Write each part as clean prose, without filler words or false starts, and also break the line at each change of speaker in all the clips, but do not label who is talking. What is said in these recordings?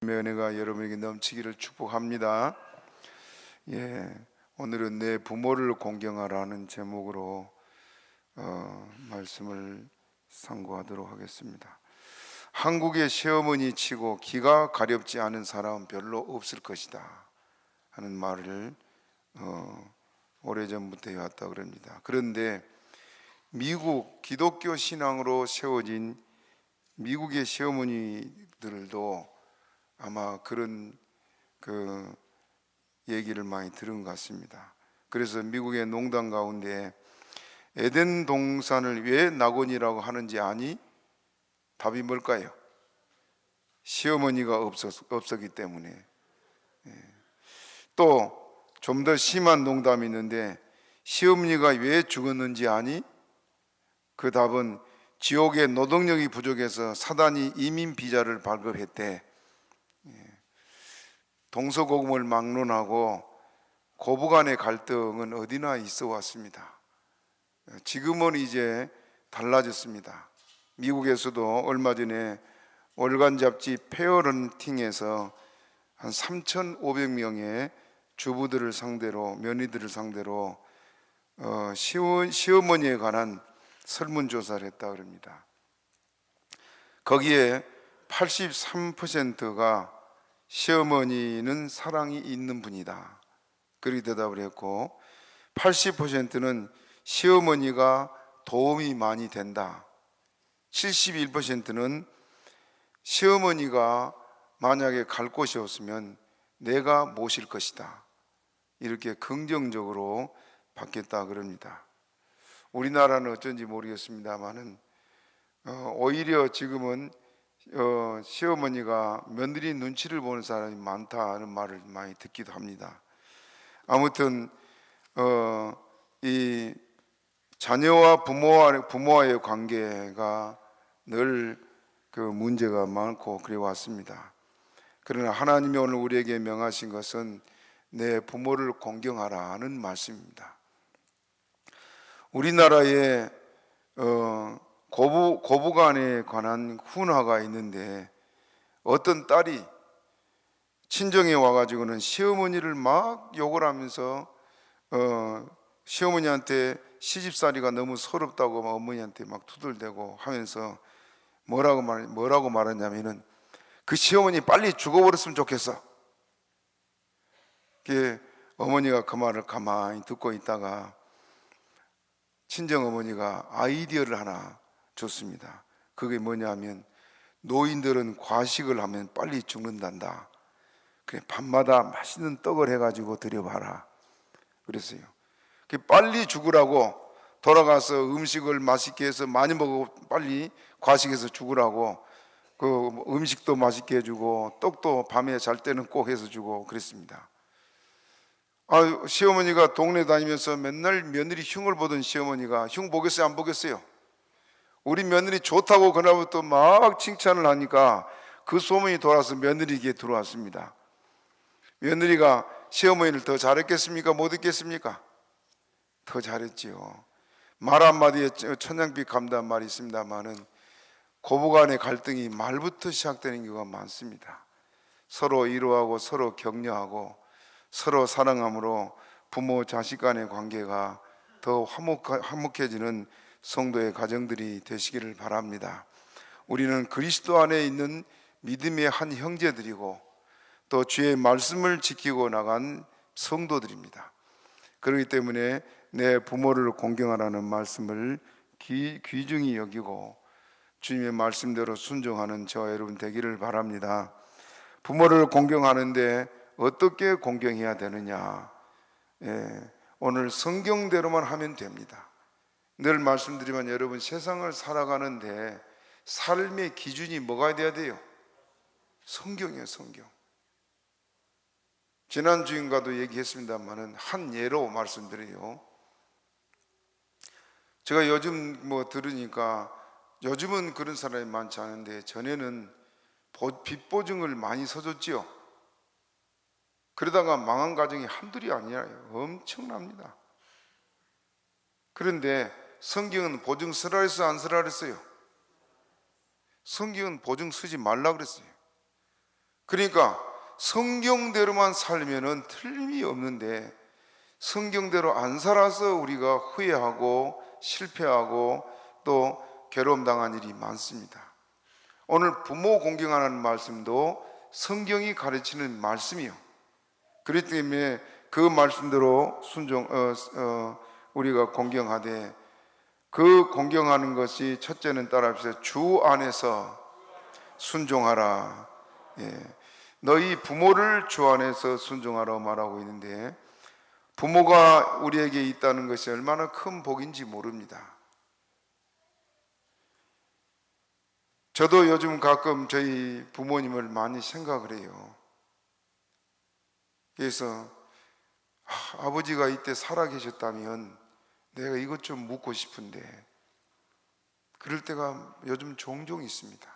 은혜가 여러분에게 넘치기를 축복합니다. 오늘은 내 부모를 공경하라는 제목으로 말씀을 상고하도록 하겠습니다. 한국의 시어머니 치고 기가 가렵지 않은 사람은 별로 없을 것이다 하는 말을 오래전부터 해왔다 그럽니다. 그런데 미국 기독교 신앙으로 세워진 미국의 시어머니들도 아마 그런 얘기를 많이 들은 것 같습니다. 그래서 미국의 농담 가운데 에덴 동산을 왜 낙원이라고 하는지 아니? 답이 뭘까요? 시어머니가 없었기 때문에. 또 좀 더 심한 농담이 있는데 시어머니가 왜 죽었는지 아니? 그 답은 지옥의 노동력이 부족해서 사단이 이민 비자를 발급했대. 동서고금을 막론하고 고부간의 갈등은 어디나 있어 왔습니다. 지금은 이제 달라졌습니다. 미국에서도 얼마 전에 월간 잡지 페어런팅에서 한 3,500명의 주부들을 상대로, 며느리들을 상대로 시어머니에 관한 설문조사를 했다 그럽니다. 거기에 83%가 시어머니는 사랑이 있는 분이다 그렇게 대답을 했고, 80%는 시어머니가 도움이 많이 된다, 71%는 시어머니가 만약에 갈 곳이 없으면 내가 모실 것이다 이렇게 긍정적으로 바뀌었다 그럽니다. 우리나라는 어쩐지 모르겠습니다만은 오히려 지금은 시어머니가 며느리 눈치를 보는 사람이 많다는 말을 많이 듣기도 합니다. 아무튼 이 자녀와 부모와의 관계가 늘 문제가 많고 그래 왔습니다. 그러나 하나님이 오늘 우리에게 명하신 것은 내 부모를 공경하라는 말씀입니다. 우리나라에 고부간에 관한 훈화가 있는데, 어떤 딸이 친정에 와가지고는 시어머니를 막 욕을 하면서 시어머니한테 시집살이가 너무 서럽다고 어머니한테 막 투덜대고 하면서 뭐라고 말했냐면은 그 시어머니 빨리 죽어버렸으면 좋겠어. 어머니가 그 말을 가만히 듣고 있다가 친정 어머니가 아이디어를 하나 줬습니다. 그게 뭐냐면 노인들은 과식을 하면 빨리 죽는단다. 그래, 밤마다 맛있는 떡을 해가지고 드려봐라 그랬어요. 빨리 죽으라고 돌아가서 음식을 맛있게 해서 많이 먹고 빨리 과식해서 죽으라고 그 음식도 맛있게 해주고 떡도 밤에 잘 때는 꼭 해서 주고 그랬습니다. 시어머니가 동네 다니면서 맨날 며느리 흉을 보던 시어머니가 흉 보겠어요 안 보겠어요? 우리 며느리 좋다고 그날부터 막 칭찬을 하니까 그 소문이 돌아서 며느리에게 들어왔습니다. 며느리가 시어머니를 더 잘했겠습니까? 못 했겠습니까? 더 잘했지요. 말 한마디에 천냥빚 갚는다는 말이 있습니다만은 고부간의 갈등이 말부터 시작되는 경우가 많습니다. 서로 위로하고 서로 격려하고 서로 사랑함으로 부모 자식 간의 관계가 더 화목해지는 성도의 가정들이 되시기를 바랍니다. 우리는 그리스도 안에 있는 믿음의 한 형제들이고 또 주의 말씀을 지키고 나간 성도들입니다. 그렇기 때문에 내 부모를 공경하라는 말씀을 귀중히 여기고 주님의 말씀대로 순종하는 저와 여러분 되기를 바랍니다. 부모를 공경하는데 어떻게 공경해야 되느냐? 오늘 성경대로만 하면 됩니다. 늘 말씀드리면 여러분, 세상을 살아가는데 삶의 기준이 뭐가 돼야 돼요? 성경이에요, 성경. 지난 주인가도 얘기했습니다만은 한 예로 말씀드려요. 제가 요즘 들으니까 요즘은 그런 사람이 많지 않은데 전에는 빚보증을 많이 서줬지요. 그러다가 망한 가정이 한둘이 아니에요. 엄청납니다. 그런데 성경은 보증 쓰라 그랬어요, 안 쓰라 그랬어요? 성경은 보증 쓰지 말라 그랬어요. 그러니까 성경대로만 살면은 틀림이 없는데 성경대로 안 살아서 우리가 후회하고 실패하고 또 괴로움 당한 일이 많습니다. 오늘 부모 공경하는 말씀도 성경이 가르치는 말씀이요. 그렇기 때문에 그 말씀대로 우리가 공경하되, 그 공경하는 것이 첫째는 따라합시다. 주 안에서 순종하라. 예. 너희 부모를 주 안에서 순종하라고 말하고 있는데, 부모가 우리에게 있다는 것이 얼마나 큰 복인지 모릅니다. 저도 요즘 가끔 저희 부모님을 많이 생각을 해요. 그래서 아버지가 이때 살아계셨다면 내가 이것 좀 묻고 싶은데, 그럴 때가 요즘 종종 있습니다.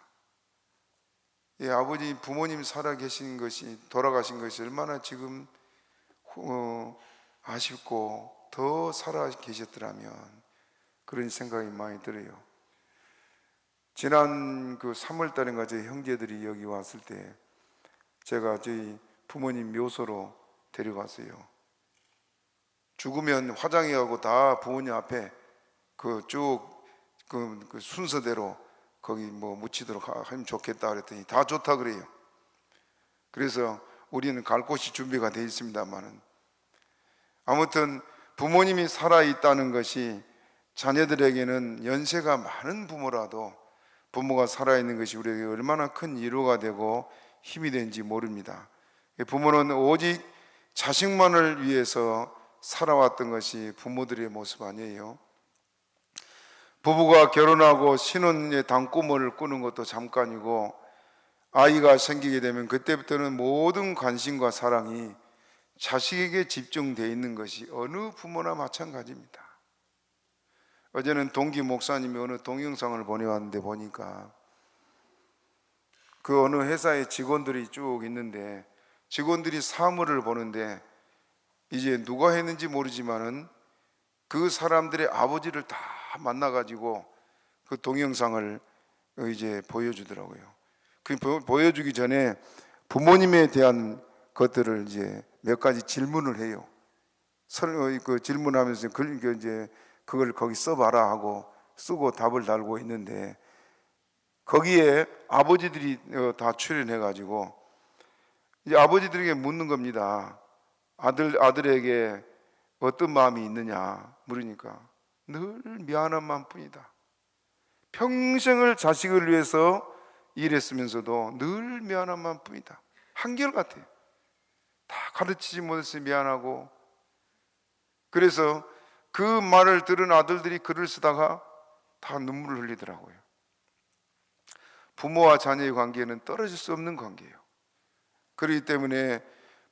예, 아버지 부모님 살아계신 것이, 돌아가신 것이 얼마나 지금 아쉽고 더 살아계셨더라면, 그런 생각이 많이 들어요. 지난 3월 달인가 저희 형제들이 여기 왔을 때 제가 저희 부모님 묘소로 데려갔어요. 죽으면 화장해하고 다 부모님 앞에 쭉 순서대로 거기 묻히도록 하면 좋겠다 그랬더니 다 좋다 그래요. 그래서 우리는 갈 곳이 준비가 되어 있습니다만은, 아무튼 부모님이 살아있다는 것이 자녀들에게는 연세가 많은 부모라도 부모가 살아있는 것이 우리에게 얼마나 큰 위로가 되고 힘이 되는지 모릅니다. 부모는 오직 자식만을 위해서 살아왔던 것이 부모들의 모습 아니에요. 부부가 결혼하고 신혼의 단꿈을 꾸는 것도 잠깐이고, 아이가 생기게 되면 그때부터는 모든 관심과 사랑이 자식에게 집중되어 있는 것이 어느 부모나 마찬가지입니다. 어제는 동기 목사님이 어느 동영상을 보내왔는데 보니까 그 어느 회사의 직원들이 쭉 있는데, 직원들이 사물을 보는데 이제 누가 했는지 모르지만은 그 사람들의 아버지를 다 만나가지고 그 동영상을 이제 보여주더라고요. 그 보여주기 전에 부모님에 대한 것들을 이제 몇 가지 질문을 해요. 그 질문하면서 그걸 거기 써봐라 하고 쓰고 답을 달고 있는데, 거기에 아버지들이 다 출연해가지고 이제 아버지들에게 묻는 겁니다. 아들에게 어떤 마음이 있느냐 물으니까 늘 미안한 마음뿐이다. 평생을 자식을 위해서 일했으면서도 늘 미안한 마음뿐이다. 한결같아요. 다 가르치지 못해서 미안하고, 그래서 그 말을 들은 아들들이 글을 쓰다가 다 눈물을 흘리더라고요. 부모와 자녀의 관계는 떨어질 수 없는 관계예요. 그렇기 때문에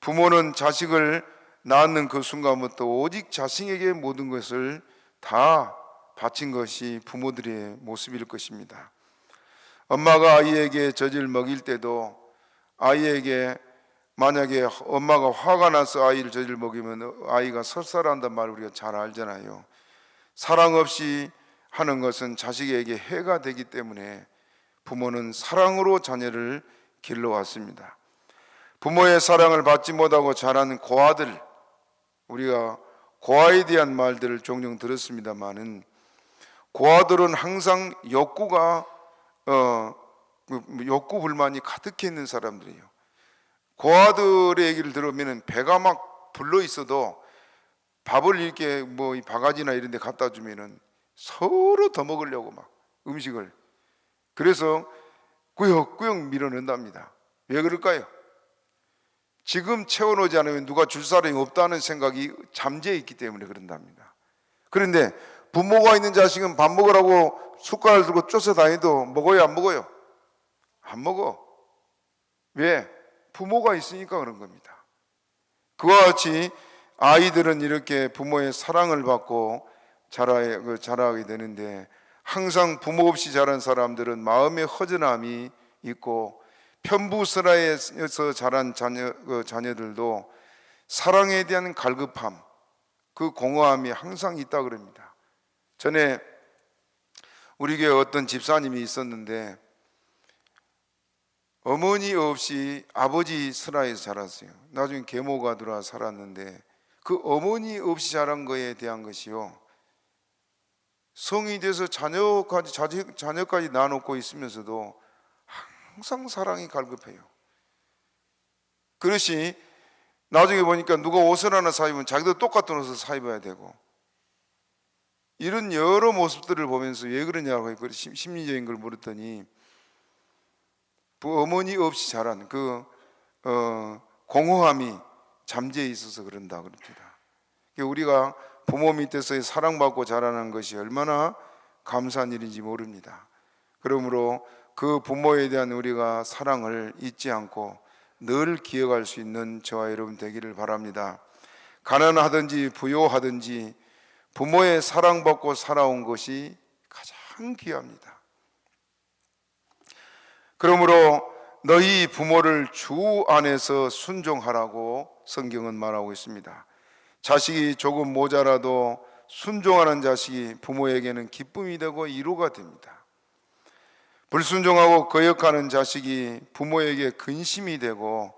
부모는 자식을 낳는 그 순간부터 오직 자식에게 모든 것을 다 바친 것이 부모들의 모습일 것입니다. 엄마가 아이에게 젖을 먹일 때도, 아이에게 만약에 엄마가 화가 나서 아이를 젖을 먹이면 아이가 설사한단 말을 우리가 잘 알잖아요. 사랑 없이 하는 것은 자식에게 해가 되기 때문에 부모는 사랑으로 자녀를 길러왔습니다. 부모의 사랑을 받지 못하고 자란 고아들, 우리가 고아에 대한 말들을 종종 들었습니다만은, 고아들은 항상 욕구 불만이 가득해 있는 사람들이에요. 고아들의 얘기를 들으면 배가 막 불러 있어도 밥을 이렇게 바가지나 이런 데 갖다 주면은 서로 더 먹으려고 막 음식을, 그래서 꾸역꾸역 밀어넣는답니다. 왜 그럴까요? 지금 채워놓지 않으면 누가 줄 사람이 없다는 생각이 잠재해 있기 때문에 그런답니다. 그런데 부모가 있는 자식은 밥 먹으라고 숟가락을 들고 쫓아다니도 먹어요, 안 먹어요? 안 먹어. 왜? 부모가 있으니까 그런 겁니다. 그와 같이 아이들은 이렇게 부모의 사랑을 받고 자라게 되는데, 항상 부모 없이 자란 사람들은 마음의 허전함이 있고, 편부스라에서 자란 자녀들도 사랑에 대한 갈급함, 그 공허함이 항상 있다 그럽니다. 전에 우리 교회 어떤 집사님이 있었는데, 어머니 없이 아버지 슬하에서 자랐어요. 나중에 계모가 들어와 살았는데 그 어머니 없이 자란 거에 대한 것이요, 성이 돼서 자녀까지 낳아놓고 있으면서도 항상 사랑이 갈급해요. 그릇이 나중에 보니까 누가 옷을 하나 사입으면 자기도 똑같은 옷을 사입어야 되고, 이런 여러 모습들을 보면서 왜 그러냐고 심리적인 걸 물었더니 어머니 없이 자란 그 공허함이 잠재해 있어서 그런다 그럽니다. 우리가 부모 밑에서의 사랑받고 자라는 것이 얼마나 감사한 일인지 모릅니다. 그러므로 그 부모에 대한 우리가 사랑을 잊지 않고 늘 기억할 수 있는 저와 여러분 되기를 바랍니다. 가난하든지 부요하든지 부모의 사랑받고 살아온 것이 가장 귀합니다. 그러므로 너희 부모를 주 안에서 순종하라고 성경은 말하고 있습니다. 자식이 조금 모자라도 순종하는 자식이 부모에게는 기쁨이 되고 위로가 됩니다. 불순종하고 거역하는 자식이 부모에게 근심이 되고,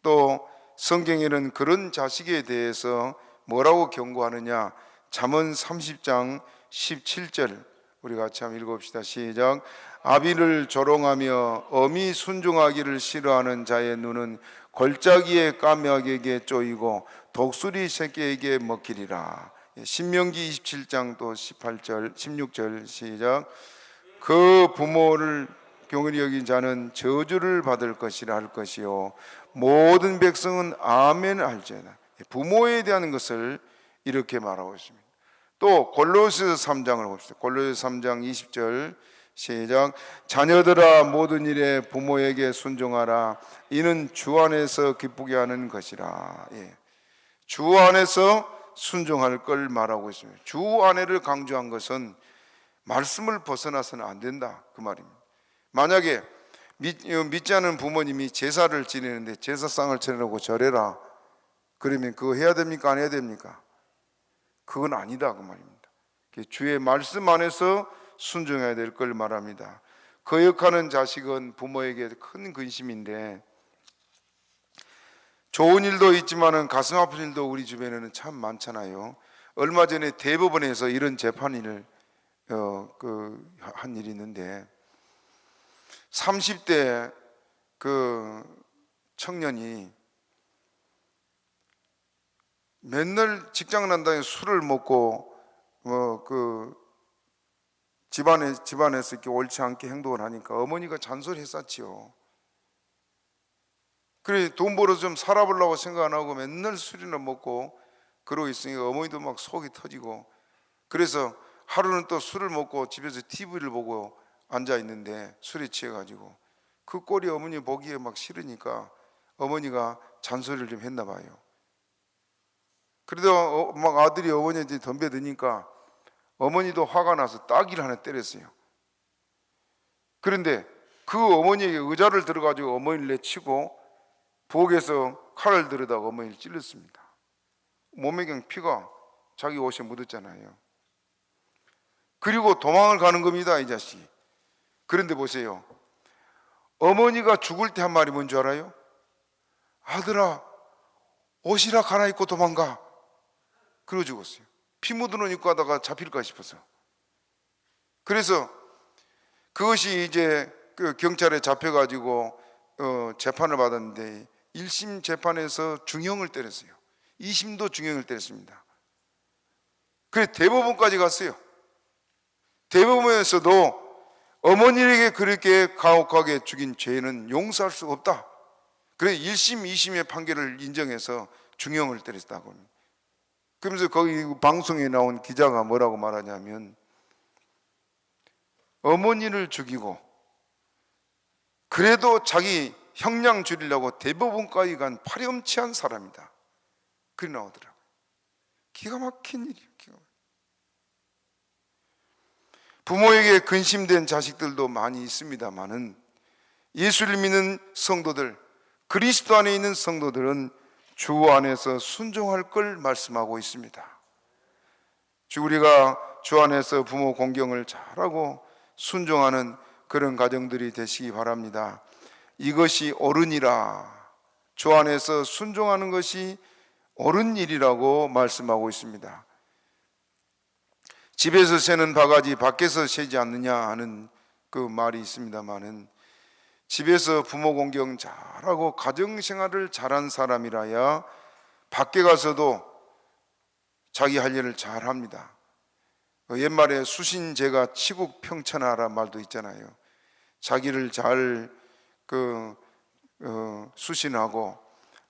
또 성경에는 그런 자식에 대해서 뭐라고 경고하느냐, 잠언 30장 17절 우리 같이 한번 읽어봅시다. 시작. 아비를 조롱하며 어미 순종하기를 싫어하는 자의 눈은 골짜기의 까마귀에게 쪼이고 독수리 새끼에게 먹히리라. 신명기 27장 또 18절 16절 시작. 그 부모를 경홀히 여긴 자는 저주를 받을 것이라 할 것이요 모든 백성은 아멘 할지어다. 부모에 대한 것을 이렇게 말하고 있습니다. 또 골로새서 3장을 봅시다. 골로새서 3장 20절 시작. 자녀들아 모든 일에 부모에게 순종하라. 이는 주 안에서 기쁘게 하는 것이라. 주 안에서 순종할 걸 말하고 있습니다. 주 안에를 강조한 것은 말씀을 벗어나서는 안 된다 그 말입니다. 만약에 믿지 않은 부모님이 제사를 지내는데 제사상을 차리라고 절해라 그러면 그거 해야 됩니까? 안 해야 됩니까? 그건 아니다 그 말입니다. 주의 말씀 안에서 순종해야 될 걸 말합니다. 거역하는 자식은 부모에게 큰 근심인데, 좋은 일도 있지만 가슴 아픈 일도 우리 주변에는 참 많잖아요. 얼마 전에 대법원에서 이런 재판을 한 일이 있는데, 30대 그 청년이 맨날 직장 난 다음에 술을 먹고 집안에서 이렇게 옳지 않게 행동을 하니까 어머니가 잔소리했었지요. 그래 돈 벌어서 좀 살아보려고 생각 안 하고 맨날 술이나 먹고 그러고 있으니까 어머니도 막 속이 터지고, 그래서 하루는 또 술을 먹고 집에서 TV를 보고 앉아 있는데 술에 취해가지고 그 꼴이 어머니 보기에 막 싫으니까 어머니가 잔소리를 좀 했나 봐요. 그래도 막 아들이 어머니한테 덤벼드니까 어머니도 화가 나서 따귀를 하나 때렸어요. 그런데 그 어머니에게 의자를 들어가지고 어머니를 내치고 부엌에서 칼을 들여다가 어머니를 찔렀습니다. 몸에 그냥 피가 자기 옷에 묻었잖아요. 그리고 도망을 가는 겁니다 이 자식이. 그런데 보세요, 어머니가 죽을 때 한 말이 뭔지 알아요? 아들아 옷이라 갈아입고 도망가. 그러고 죽었어요. 피 묻은 옷 입고 하다가 잡힐까 싶어서. 그래서 그것이 이제 그 경찰에 잡혀가지고 재판을 받았는데 1심 재판에서 중형을 때렸어요. 2심도 중형을 때렸습니다. 그래서 대법원까지 갔어요. 대법원에서도 어머니에게 그렇게 가혹하게 죽인 죄는 용서할 수 없다. 그래서 1심, 2심의 판결을 인정해서 중형을 때렸다고 합니다. 그러면서 거기 방송에 나온 기자가 뭐라고 말하냐면, 어머니를 죽이고 그래도 자기 형량 줄이려고 대법원까지 간 파렴치한 사람이다. 그리 나오더라고요. 기가 막힌 일이에요. 부모에게 근심된 자식들도 많이 있습니다만은 예수를 믿는 성도들, 그리스도 안에 있는 성도들은 주 안에서 순종할 걸 말씀하고 있습니다. 우리가 주 안에서 부모 공경을 잘하고 순종하는 그런 가정들이 되시기 바랍니다. 이것이 옳으니라. 주 안에서 순종하는 것이 옳은 일이라고 말씀하고 있습니다. 집에서 새는 바가지 밖에서 새지 않느냐 하는 그 말이 있습니다마는, 집에서 부모 공경 잘하고 가정생활을 잘한 사람이라야 밖에 가서도 자기 할 일을 잘합니다. 옛말에 수신제가 치국평천하라 말도 있잖아요. 자기를 잘 수신하고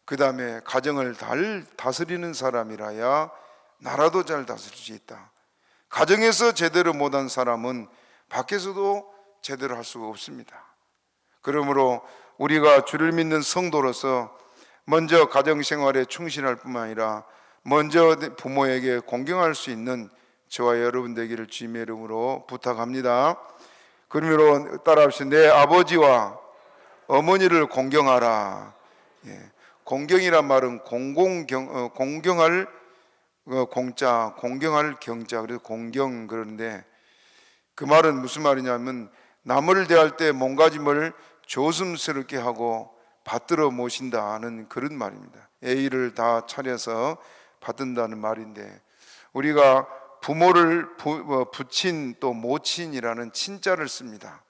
그 다음에 가정을 잘 다스리는 사람이라야 나라도 잘 다스릴 수 있다. 가정에서 제대로 못한 사람은 밖에서도 제대로 할 수가 없습니다. 그러므로 우리가 주를 믿는 성도로서 먼저 가정생활에 충실할 뿐만 아니라 먼저 부모에게 공경할 수 있는 저와 여러분 되기를 주님의 이름으로 부탁합니다. 그러므로 따라합시다. 내 아버지와 어머니를 공경하라. 공경이란 말은 공경할 공자, 공경할 경자, 그래서 공경. 그런데 그 말은 무슨 말이냐면 남을 대할 때 몸가짐을 조심스럽게 하고 받들어 모신다는 그런 말입니다. 예의를 다 차려서 받든다는 말인데, 우리가 부모를 부친 또 모친이라는 친자를 씁니다.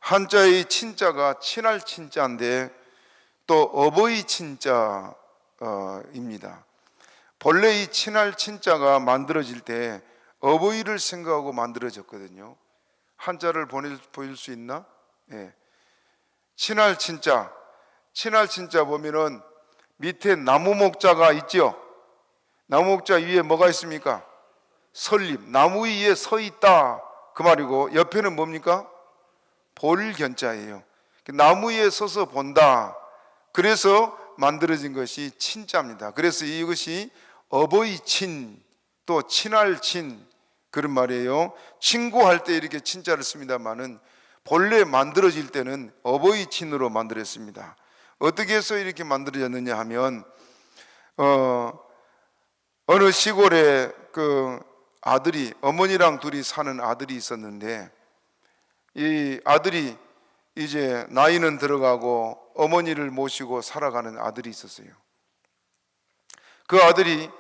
한자의 친자가 친할 친자인데 또 어버이 친자입니다. 본래 이 친할 친자가 만들어질 때 어버이를 생각하고 만들어졌거든요. 한자를 보일 수 있나? 예. 친할 친자 보면은 밑에 나무 목자가 있죠. 나무 목자 위에 뭐가 있습니까? 설립, 나무 위에 서 있다 그 말이고, 옆에는 뭡니까? 볼견자예요. 나무 위에 서서 본다. 그래서 만들어진 것이 친자입니다. 그래서 이것이 어버이 친, 또 친할 친, 그런 말이에요. 친구할 때 이렇게 친자를 씁니다만은 본래 만들어질 때는 어버이 친으로 만들었습니다. 어떻게 해서 이렇게 만들어졌느냐 하면, 어느 시골에 그 아들이, 어머니랑 둘이 사는 아들이 있었는데, 이 아들이 이제 나이는 들어가고 어머니를 모시고 살아가는 아들이 있었어요. 그 아들이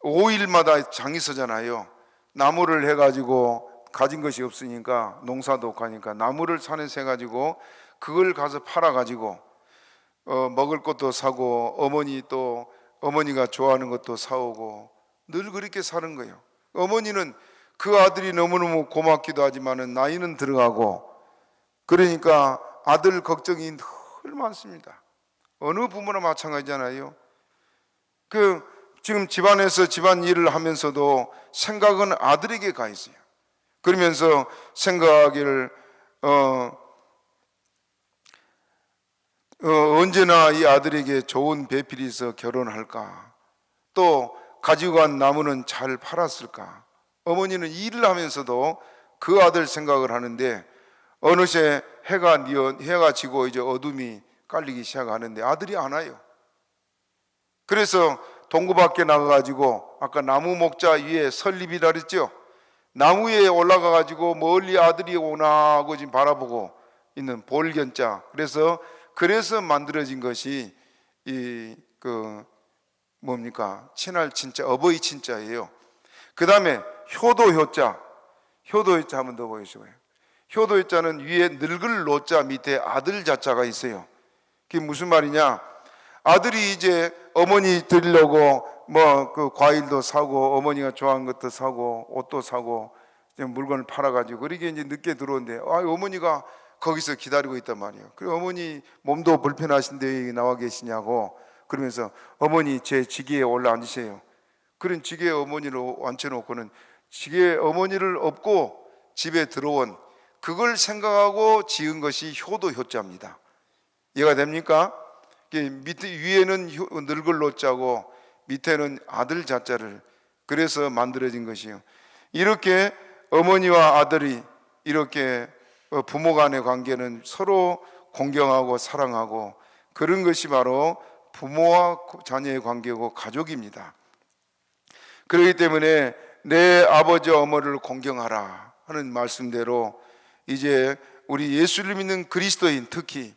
5일마다 장이 서잖아요. 나무를 해가지고, 가진 것이 없으니까 농사도 없고 하니까 나무를 산에서 해가지고 그걸 가서 팔아가지고 먹을 것도 사고, 어머니가 좋아하는 것도 사오고 늘 그렇게 사는 거예요. 어머니는 그 아들이 너무너무 고맙기도 하지만 나이는 들어가고, 그러니까 아들 걱정이 늘 많습니다. 어느 부모나 마찬가지잖아요. 지금 집안에서 집안 일을 하면서도 생각은 아들에게 가 있어요. 그러면서 생각하기를 언제나 이 아들에게 좋은 배필이 있어 결혼할까, 또 가지고 간 나무는 잘 팔았을까. 어머니는 일을 하면서도 그 아들 생각을 하는데, 어느새 해가 지고 이제 어둠이 깔리기 시작하는데 아들이 안 와요. 그래서 동구 밖에 나가가지고, 아까 나무 목자 위에 설립이라 그랬죠. 나무 위에 올라가가지고 멀리 아들이 오나 하고 지금 바라보고 있는 볼견자. 그래서 만들어진 것이 친할 친자, 어버이 친자예요. 그 다음에 효도효자 한번 더 보여주세요. 효도효자는 위에 늙을 노자 밑에 아들 자자가 있어요. 그게 무슨 말이냐? 아들이 이제 어머니 드리려고 그 과일도 사고, 어머니가 좋아하는 것도 사고, 옷도 사고, 물건을 팔아가지고, 그러게 이제 늦게 들어오는데, 어머니가 거기서 기다리고 있단 말이에요. 그리고 어머니 몸도 불편하신데 나와 계시냐고, 그러면서 어머니 제 지기에 올라 앉으세요. 그런 지기에 어머니를 앉혀놓고는 지기에 어머니를 업고 집에 들어온, 그걸 생각하고 지은 것이 효도효자입니다. 이해가 됩니까? 밑에 위에는 늙을 노자고 밑에는 아들 자자를, 그래서 만들어진 것이요. 이렇게 어머니와 아들이 이렇게 부모 간의 관계는 서로 공경하고 사랑하고, 그런 것이 바로 부모와 자녀의 관계고 가족입니다. 그렇기 때문에 내 아버지 어머니를 공경하라 하는 말씀대로 이제 우리 예수를 믿는 그리스도인, 특히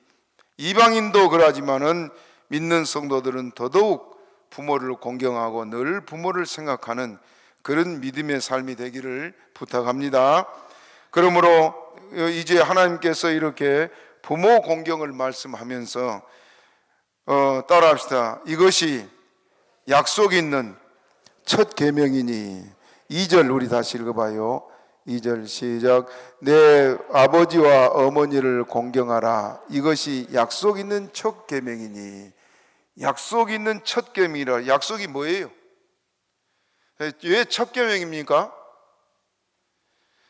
이방인도 그러하지만은 믿는 성도들은 더더욱 부모를 공경하고 늘 부모를 생각하는 그런 믿음의 삶이 되기를 부탁합니다. 그러므로 이제 하나님께서 이렇게 부모 공경을 말씀하면서 따라합시다. 이것이 약속 있는 첫 계명이니. 2절 우리 다시 읽어봐요. 2절 시작. 내 아버지와 어머니를 공경하라. 이것이 약속 있는 첫 계명이니. 약속 있는 첫 계명이라. 약속이 뭐예요? 왜 첫 계명입니까?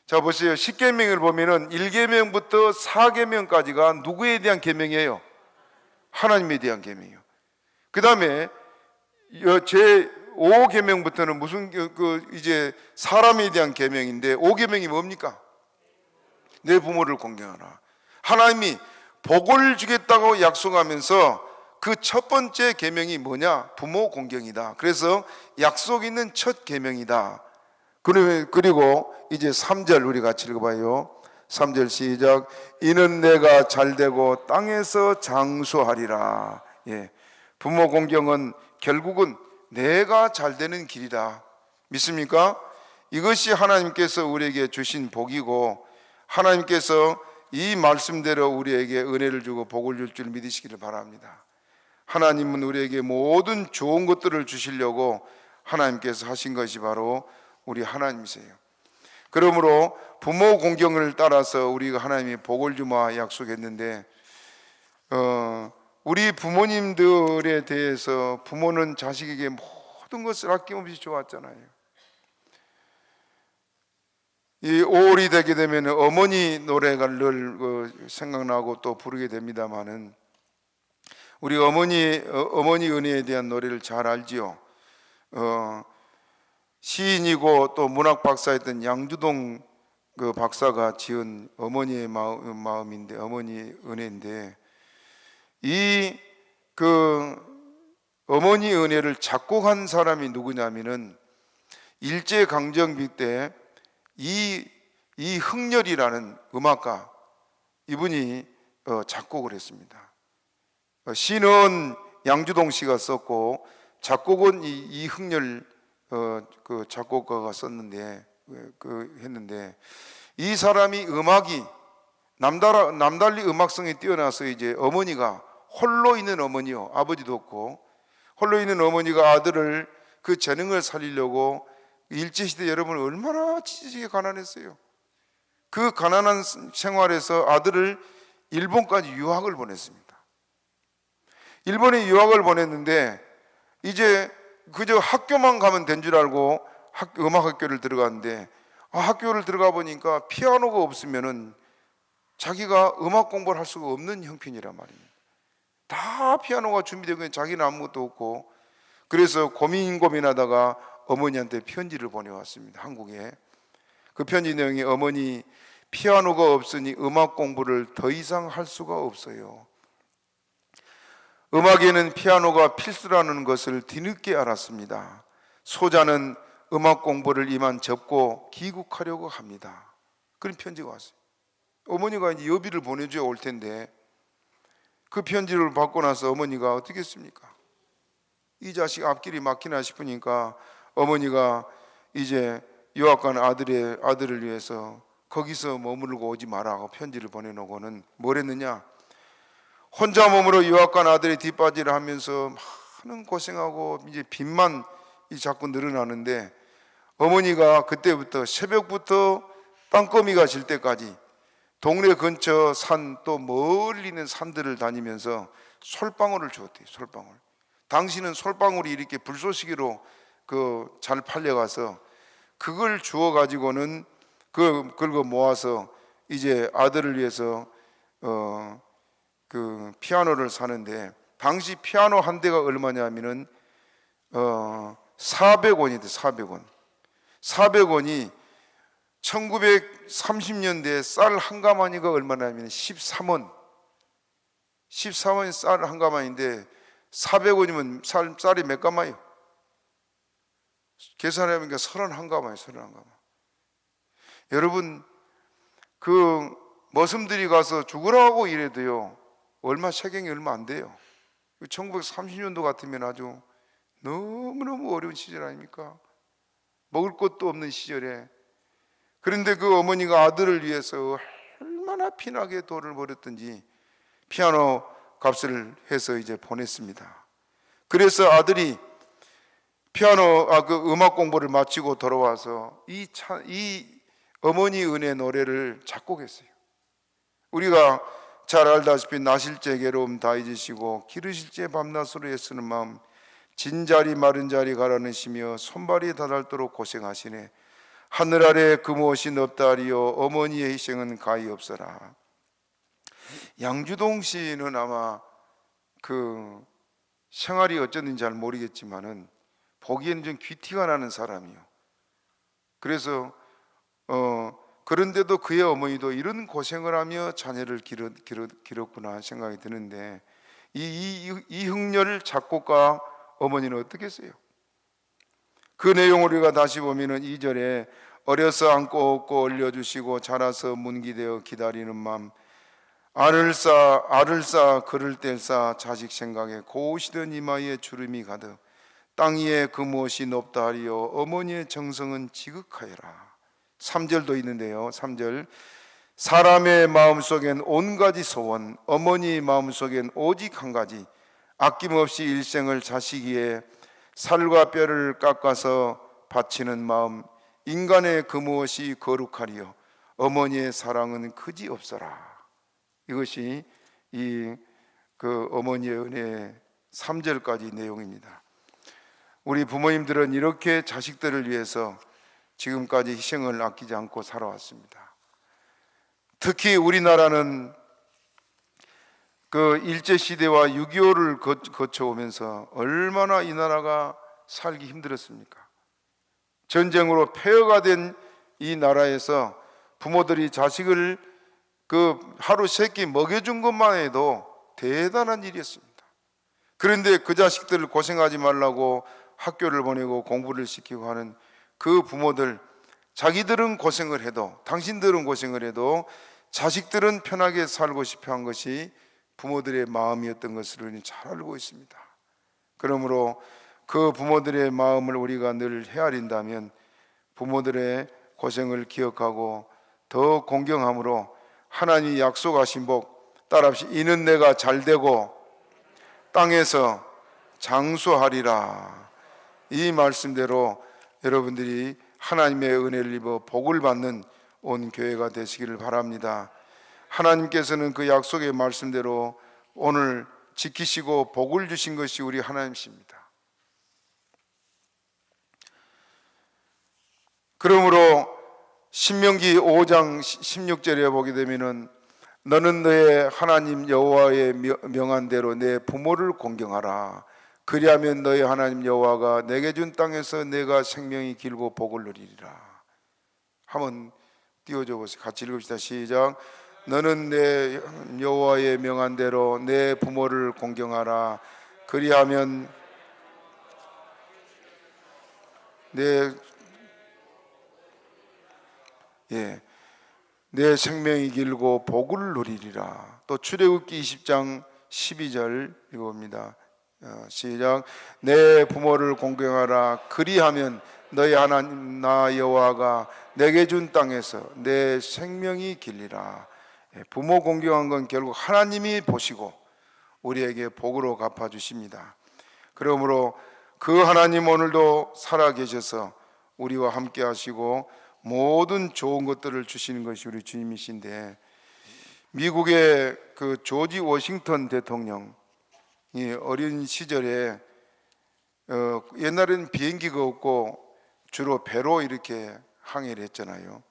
자 보세요. 10계명을 보면은 1계명부터 4계명까지가 누구에 대한 계명이에요? 하나님에 대한 계명이에요. 그 다음에 제 5계명부터는 무슨 이제 사람에 대한 계명인데 5계명이 뭡니까? 내 부모를 공경하라. 하나님이 복을 주겠다고 약속하면서 그 첫 번째 계명이 뭐냐? 부모 공경이다. 그래서 약속 있는 첫 계명이다. 그리고 이제 3절 우리 같이 읽어봐요. 3절 시작. 이는 내가 잘되고 땅에서 장수하리라. 예. 부모 공경은 결국은 내가 잘되는 길이다. 믿습니까? 이것이 하나님께서 우리에게 주신 복이고 하나님께서 이 말씀대로 우리에게 은혜를 주고 복을 줄 줄 믿으시기를 바랍니다. 하나님은 우리에게 모든 좋은 것들을 주시려고 하나님께서 하신 것이 바로 우리 하나님이세요. 그러므로 부모 공경을 따라서 우리가 하나님이 복을 주마 약속했는데 우리 부모님들에 대해서 부모는 자식에게 모든 것을 아낌없이 좋았잖아요. 이 5월이 되게 되면 어머니 노래가 늘 생각나고 또 부르게 됩니다만은 우리 어머니 은혜에 대한 노래를 잘 알지요. 시인이고 또 문학 박사였던 양주동 그 박사가 지은 어머니의 마음인데 어머니 은혜인데 이 어머니 은혜를 작곡한 사람이 누구냐면은 일제강점기 때 이흥렬이라는 음악가 이분이 작곡을 했습니다. 시는 양주동 씨가 썼고 작곡은 이흥렬 그 작곡가가 썼는데 했는데 이 사람이 음악이 남달리 음악성이 뛰어나서 이제 어머니가 홀로 있는 어머니요, 아버지도 없고 홀로 있는 어머니가 아들을 그 재능을 살리려고 일제시대 여러분 얼마나 지지게 가난했어요. 그 가난한 생활에서 아들을 일본까지 유학을 보냈습니다. 일본에 유학을 보냈는데 이제 그저 학교만 가면 된 줄 알고 음악학교를 들어갔는데 학교를 들어가 보니까 피아노가 없으면은 자기가 음악 공부를 할 수가 없는 형편이란 말입니다. 다 피아노가 준비되고 있는데 자기는 아무것도 없고 그래서 고민하다가 어머니한테 편지를 보내왔습니다. 한국에. 그 편지 내용이 어머니 피아노가 없으니 음악 공부를 더 이상 할 수가 없어요. 음악에는 피아노가 필수라는 것을 뒤늦게 알았습니다. 소자는 음악 공부를 이만 접고 귀국하려고 합니다. 그런 편지가 왔어요. 어머니가 이제 여비를 보내줘야 올 텐데 그 편지를 받고 나서 어머니가 어떻게 했습니까? 이 자식 앞길이 막히나 싶으니까 어머니가 이제 유학 간 아들을 위해서 거기서 머무르고 오지 마라고 편지를 보내놓고는 뭘 했느냐? 혼자 몸으로 유학 간 아들의 뒷바지를 하면서 많은 고생하고 이제 빚만 자꾸 늘어나는데 어머니가 그때부터 새벽부터 땅거미가 질 때까지 동네 근처 산 또 멀리 있는 산들을 다니면서 솔방울을 주었대요. 솔방울. 당시는 솔방울이 이렇게 불쏘시개로 잘 팔려가서 그걸 주워 가지고는 그걸 모아서 이제 아들을 위해서 그 피아노를 사는데 당시 피아노 한 대가 얼마냐면은 400원이대. 400원. 400원이 1930년대에 쌀 한 가마니가 얼마냐면 13원. 13원이 쌀 한 가마인데 400원이면 쌀이 몇 가마예요? 계산해 보니까 31가마예요. 31가마. 여러분 머슴들이 가서 죽으라고 이래도요, 세경이 얼마 안 돼요. 1930년도 같으면 아주 너무너무 어려운 시절 아닙니까? 먹을 것도 없는 시절에. 그런데 그 어머니가 아들을 위해서 얼마나 피나게 돈을 벌였던지 피아노 값을 해서 이제 보냈습니다. 그래서 아들이 그 음악 공부를 마치고 돌아와서 이 어머니 은혜 노래를 작곡했어요. 우리가 잘 알다시피 나실 때 괴로움 다 잊으시고 기르실 때 밤낮으로 애쓰는 마음, 진자리 마른 자리 가라앉으시며 손발이 닿도록 고생하시네. 하늘 아래 그 무엇이 없다리요 어머니의 희생은 가히 없어라. 양주동 씨는 아마 그 생활이 어쩌는지 잘 모르겠지만은 보기에는 좀 귀티가 나는 사람이요. 그래서 그런데도 그의 어머니도 이런 고생을 하며 자녀를 기렀구나 생각이 드는데 이흥렬 작곡가 어머니는 어떻게 했어요? 그 내용을 우리가 다시 보면은 2절에 어려서 안고 업고 올려주시고 자라서 문기되어 기다리는 맘, 알을 쌓아 그를 뗄싸 자식 생각에 고우시던 이마에 주름이 가득 땅 위에 그 무엇이 높다 하리요 어머니의 정성은 지극하여라. 3절도 있는데요. 3절 사람의 마음속엔 온가지 소원, 어머니 마음속엔 오직 한 가지, 아낌없이 일생을 자식 위에 살과 뼈를 깎아서 바치는 마음, 인간의 그 무엇이 거룩하리요 어머니의 사랑은 그지 없어라. 이것이 그 어머니의 은혜의 3절까지 내용입니다. 우리 부모님들은 이렇게 자식들을 위해서 지금까지 희생을 아끼지 않고 살아왔습니다. 특히 우리나라는 그 일제시대와 6.25를 거쳐오면서 얼마나 이 나라가 살기 힘들었습니까? 전쟁으로 폐허가 된 이 나라에서 부모들이 자식을 그 하루 세끼 먹여준 것만 해도 대단한 일이었습니다. 그런데 그 자식들을 고생하지 말라고 학교를 보내고 공부를 시키고 하는 그 부모들, 자기들은 고생을 해도, 당신들은 고생을 해도 자식들은 편하게 살고 싶어 한 것이 부모들의 마음이었던 것을 우리는 잘 알고 있습니다. 그러므로 그 부모들의 마음을 우리가 늘 헤아린다면 부모들의 고생을 기억하고 더 공경함으로 하나님이 약속하신 복 따라합시다. 이는 내가 잘되고 땅에서 장수하리라. 이 말씀대로 여러분들이 하나님의 은혜를 입어 복을 받는 온 교회가 되시기를 바랍니다. 하나님께서는 그 약속의 말씀대로 오늘 지키시고 복을 주신 것이 우리 하나님이십니다. 그러므로 신명기 5장 16절에 보게 되면은 너는 너의 하나님 여호와의 명한 대로 내 부모를 공경하라. 그리하면 너희 하나님 여호와가 내게 준 땅에서 내가 생명이 길고 복을 누리리라. 한번 띄워줘 보세요. 같이 읽읍시다. 시작. 너는 내 여호와의 명한 대로 내 부모를 공경하라. 그리하면 내 생명이 길고 복을 누리리라. 또 출애굽기 20장 12절 읽어봅니다. 시작. 내 부모를 공경하라. 그리하면 너희 하나님 나 여호와가 내게 준 땅에서 내 생명이 길리라. 부모 공경한 건 결국 하나님이 보시고 우리에게 복으로 갚아주십니다. 그러므로 그 하나님 오늘도 살아계셔서 우리와 함께 하시고 모든 좋은 것들을 주시는 것이 우리 주님이신데, 미국의 그 조지 워싱턴 대통령이 어린 시절에 옛날에는 비행기가 없고 주로 배로 이렇게 항해를 했잖아요.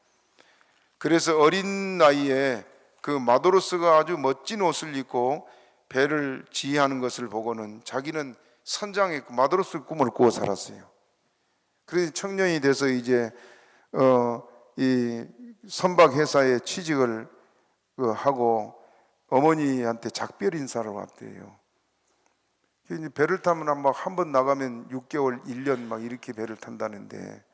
그래서 어린 나이에 그 마도로스가 아주 멋진 옷을 입고 배를 지휘하는 것을 보고는 자기는 선장의 마도로스 꿈을 꾸어 살았어요. 그래서 청년이 돼서 이제 이 선박 회사에 취직을 하고 어머니한테 작별 인사를 왔대요. 배를 타면 한 번 나가면 6개월, 1년 막 이렇게 배를 탄다는데,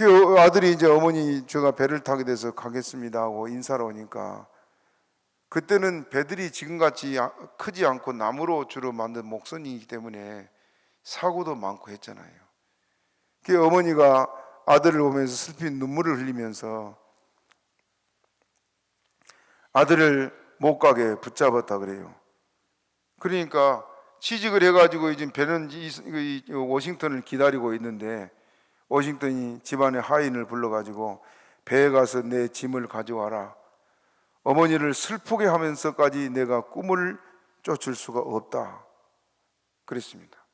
그 아들이 이제 어머니 제가 배를 타게 돼서 가겠습니다 하고 인사를 오니까, 그때는 배들이 지금같이 크지 않고 나무로 주로 만든 목선이기 때문에 사고도 많고 했잖아요. 그 어머니가 아들을 보면서 슬픈 눈물을 흘리면서 아들을 못 가게 붙잡았다 그래요. 그러니까 취직을 해가지고 이제 배는 워싱턴을 기다리고 있는데, 워싱턴이 집안의 하인을 불러가지고 배에 가서 내 짐을 가져와라, 어머니를 슬프게 하면서까지 내가 꿈을 쫓을 수가 없다 그랬습니다.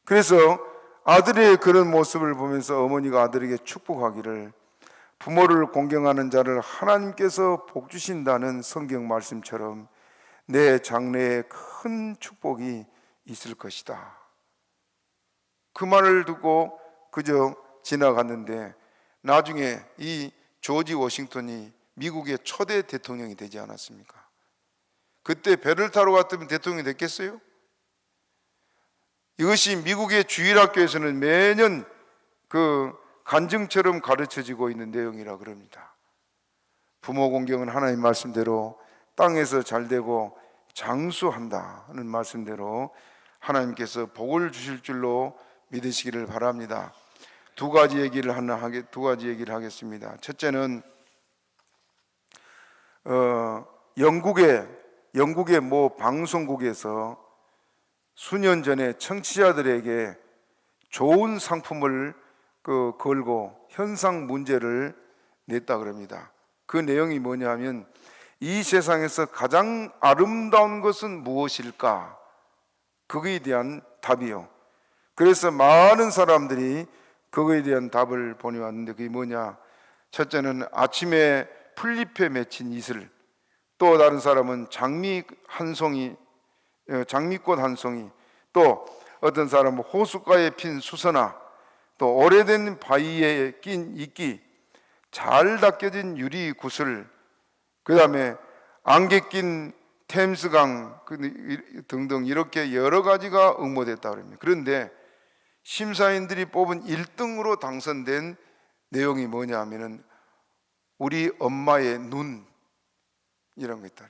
그래서 아들의 그런 모습을 보면서 어머니가 아들에게 축복하기를, 부모를 공경하는 자를 하나님께서 복 주신다는 성경 말씀처럼 내 장래에 큰 축복이 있을 것이다. 그 말을 듣고 그저 지나갔는데, 나중에 이 조지 워싱턴이 미국의 초대 대통령이 되지 않았습니까? 그때 배를 타러 갔다면 대통령이 됐겠어요? 이것이 미국의 주일학교에서는 매년 그 간증처럼 가르쳐지고 있는 내용이라 그럽니다. 부모 공경은 하나님 말씀대로 땅에서 잘되고 장수한다는 말씀대로 하나님께서 복을 주실 줄로 믿으시기를 바랍니다. 두 가지 얘기를 하겠습니다. 첫째는 영국의 모 방송국에서 수년 전에 청취자들에게 좋은 상품을 걸고 현상 문제를 냈다 그럽니다. 그 내용이 뭐냐면, 이 세상에서 가장 아름다운 것은 무엇일까? 그거에 대한 답이요. 그래서 많은 사람들이 그거에 대한 답을 보내왔는데, 그게 뭐냐? 첫째는 아침에 풀잎에 맺힌 이슬, 또 다른 사람은 장미꽃 한 송이, 또 어떤 사람은 호숫가에 핀 수선화, 또 오래된 바위에 낀 이끼, 잘 닦여진 유리 구슬, 그 다음에 안개 낀 템스강 등등 이렇게 여러 가지가 응모됐다고 합니다. 그런데 심사인들이 뽑은 1등으로 당선된 내용이 뭐냐 하면은 우리 엄마의 눈, 이런 거 있다.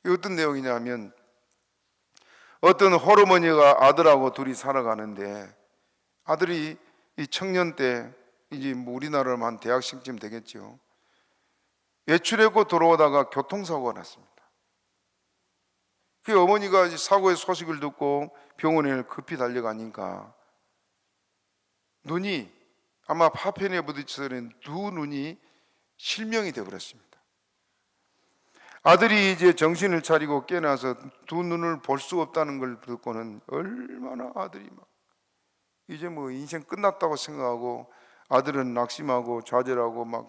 이게 어떤 내용이냐 하면, 어떤 홀어머니가 아들하고 둘이 살아가는데, 아들이 이 청년 때 이제 우리나라로 한 대학생쯤 되겠죠. 외출하고 돌아오다가 교통사고가 났습니다. 그 어머니가 사고의 소식을 듣고 병원에 급히 달려가니까 눈이 아마 파편에 부딪혀서 두 눈이 실명이 되어버렸습니다. 아들이 이제 정신을 차리고 깨어나서 두 눈을 볼 수 없다는 걸 듣고는 얼마나 아들이 막 이제 뭐 인생 끝났다고 생각하고, 아들은 낙심하고 좌절하고 막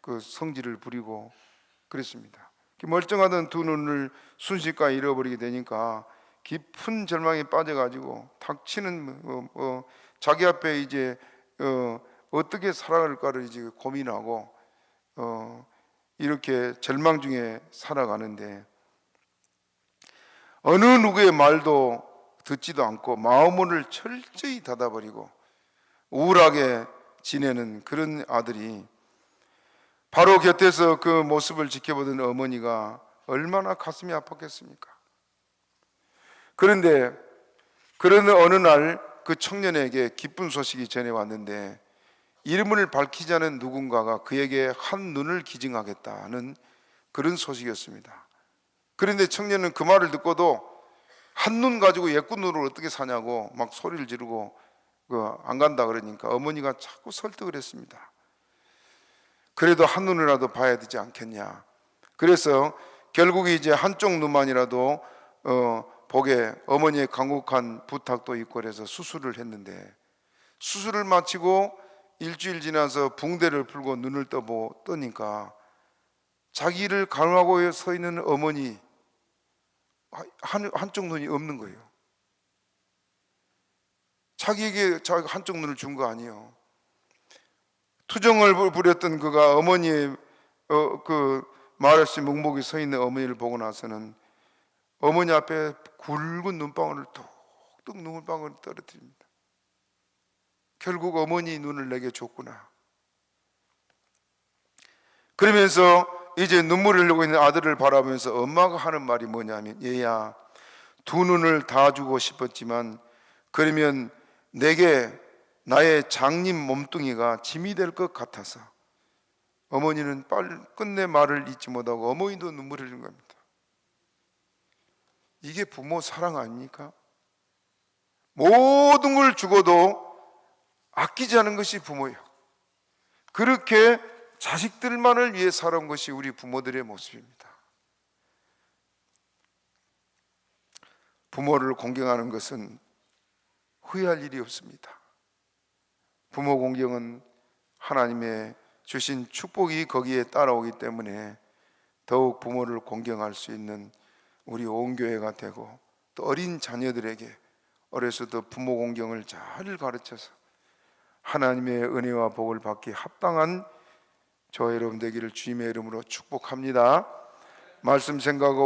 그 성질을 부리고 그랬습니다. 멀쩡하던 두 눈을 순식간에 잃어버리게 되니까 깊은 절망에 빠져가지고 닥치는 자기 앞에 이제 어떻게 살아갈까를 이제 고민하고 이렇게 절망 중에 살아가는데, 어느 누구의 말도 듣지도 않고 마음문을 철저히 닫아버리고 우울하게 지내는 그런 아들이, 바로 곁에서 그 모습을 지켜보던 어머니가 얼마나 가슴이 아팠겠습니까? 그런데 그런 어느 날 그 청년에게 기쁜 소식이 전해왔는데, 이름을 밝히지 않은 누군가가 그에게 한 눈을 기증하겠다는 그런 소식이었습니다. 그런데 청년은 그 말을 듣고도 한 눈 가지고 예쁜 눈으로 어떻게 사냐고 막 소리를 지르고 안 간다 그러니까 어머니가 자꾸 설득을 했습니다. 그래도 한 눈이라도 봐야 되지 않겠냐. 그래서 결국 이제 한쪽 눈만이라도 보게 어머니의 간곡한 부탁도 있고 그래서 수술을 했는데, 수술을 마치고 일주일 지나서 붕대를 풀고 눈을 뜨니까 자기를 가로하고 서 있는 어머니 한쪽 눈이 없는 거예요. 자기에게 한쪽 눈을 준 거 아니에요. 투정을 부렸던 그가 어머니의 그 말없이 묵묵히 서 있는 어머니를 보고 나서는 어머니 앞에 굵은 눈방울을 툭툭 눈물방울을 떨어뜨립니다. 결국 어머니 눈을 내게 줬구나. 그러면서 이제 눈물을 흘리고 있는 아들을 바라보면서 엄마가 하는 말이 뭐냐면, 얘야, 두 눈을 다 주고 싶었지만 그러면 내게 나의 장님 몸뚱이가 짐이 될 것 같아서. 어머니는 빨리 끝내 말을 잊지 못하고 어머니도 눈물을 흘린 겁니다. 이게 부모 사랑 아닙니까? 모든 걸 죽어도 아끼지 않은 것이 부모예요. 그렇게 자식들만을 위해 살아온 것이 우리 부모들의 모습입니다. 부모를 공경하는 것은 후회할 일이 없습니다. 부모 공경은 하나님의 주신 축복이 거기에 따라오기 때문에 더욱 부모를 공경할 수 있는 우리 온 교회가 되고, 또 어린 자녀들에게 어려서부터 부모 공경을 잘 가르쳐서 하나님의 은혜와 복을 받기 합당한 저 여러분 되기를 주님의 이름으로 축복합니다. 말씀 생각하고